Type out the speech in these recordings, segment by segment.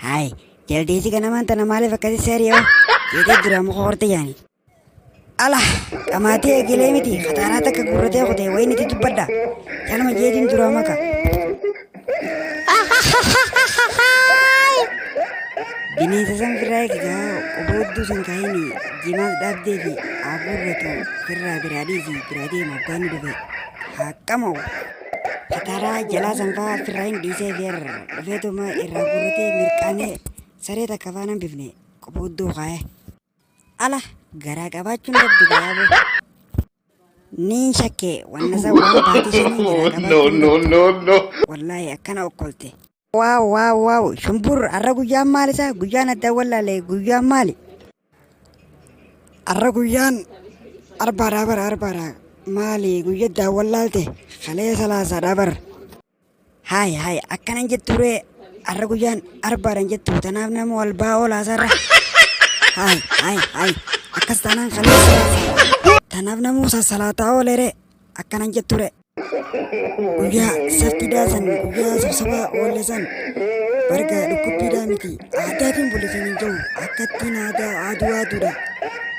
هاي جلدي سي كنا ما انت مالي فكذي سيريو كده درام خورتي يعني الله كماتي كلامتي خطراتك قرتي خدي وين تتبدا كان ما جيدين درامك بني سسم فراي كذا وبودو سنكايني جمال دابدي في عبورتو فرا برادي مباني دبي حكمو خطرا جلا سنفا فراين ديسي فير فيتو ما إرابورتي مركاني سريتا كفانا بفني كبودو خاي الله gara gabachuun dabdu gaabu niin shakke wanna sa waan baati shanii gara gabachuun wallahi akkana okkolte waaw shumbur arra guyyaan maali isaa guyyaan adda wallaalee guyyaan maali arra guyyaan arbaadhaa maali guyyaddaa wallaalte kalee salaasaadhaa bar haay akkanan jetturee arra guyyaan arbaadhan jettu tanaaf nama walbaa oolaasarra haay akkastaanaan kalee tanaaf namuusa salaataa oolere akkanan jetture guyyaa saftiidhaasan guyyaa sabsabaa oolesan barga dhukkubbiidhaa miti aadaatiin bulisan hin jiru akkattiin aaduudha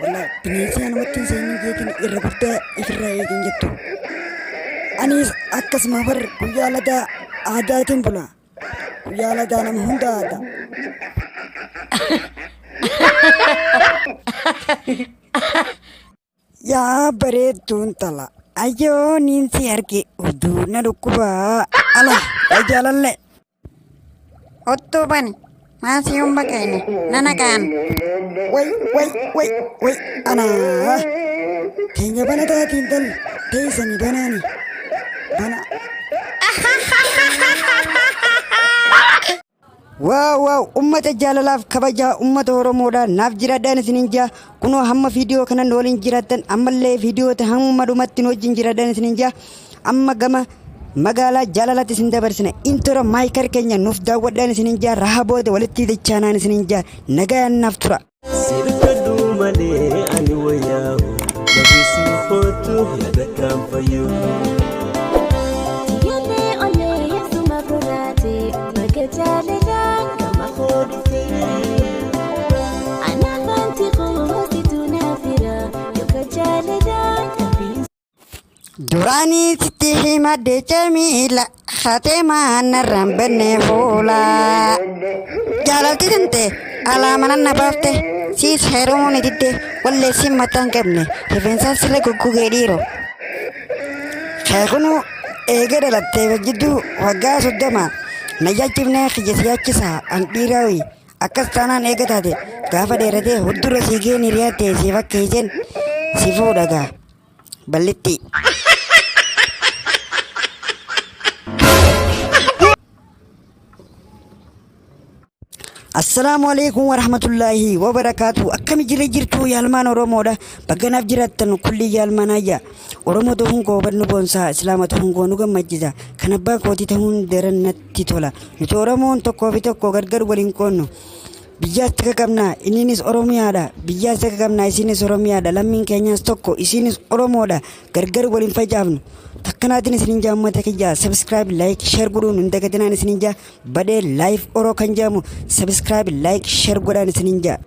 walla bineensi namatti hin seenin jeetiin irra guddaa ifirraa eegin jettu anis akkasuma bar guyyaa ladaa aadaatiin bula guyyaa ladaa nama hunda aada yaa bareedduun tala ayyoo niinsi arge uduuna dhukkubaa ala jaalalle Ottuban maasiyuun bakayne nanakaan way anaa keenya bana taatiin tal teessani banaani bana waaw ummata jaalalaaf kabajaa ummata oromoodha naaf jiraadhaan isinin jaa kunoo hamma viidiyoo kana waliin jiraattan ammallee viidiyoota hamma dhumatti wajjin jiraadhaan isinin jaa amma gama magaalaa jaalalaatti isin dabarsina intro maayikar keenya nuuf daawwadhaan isinin jaa raha booda walitti dachaanaan isinin jaa nagayaan naaf tura sirkaduu malee ani wayyaahu babisii kootu yaada kaanfayyuu Durani sitti himadde jamila khatema narran benne hoola jaalalti tinte alaamanan nabaafte siis heerumuni didde walle simmatan qabne rifeensa sirra goggogee dhiiro keekunu eega dhalattee jidduu waggaa 30 nayyachifnee kiyyasiyaachisa an dhiiraawi akkas taanaan eega taate gaafa dheeratee huddura siigeen hiriyaatte si fakkeeysen si fuudhagaa ballitti Assalamualaikum warahmatullahi wabarakatuh. Akkami jirtu yaalmaan Oromoodha. Bakka naaf jiraattan kulli yaalmaan ayya. Oromoo ta'uun koo badnu boonsaa Islaama ta'uun koo nu gammachiisa. Kan abbaa kootii ta'uun daran natti tola. Nuti Oromoon tokkoo fi tokko gargar waliin qoonnu. Biyyaas takka qabnaa inninis Oromiyaadha. Biyyaas takka qabnaa isinis Oromiyaadha. Lammiin keenyaas tokko isinis Oromoodha. Gargar waliin facaafnu. Takkanaatiin isinin jaa uummata kiyyaa subscribe like share godhuun hin dagatinaan isinin jaa badee live oroo kan jaamu subscribe like share godhaan isinin jaa.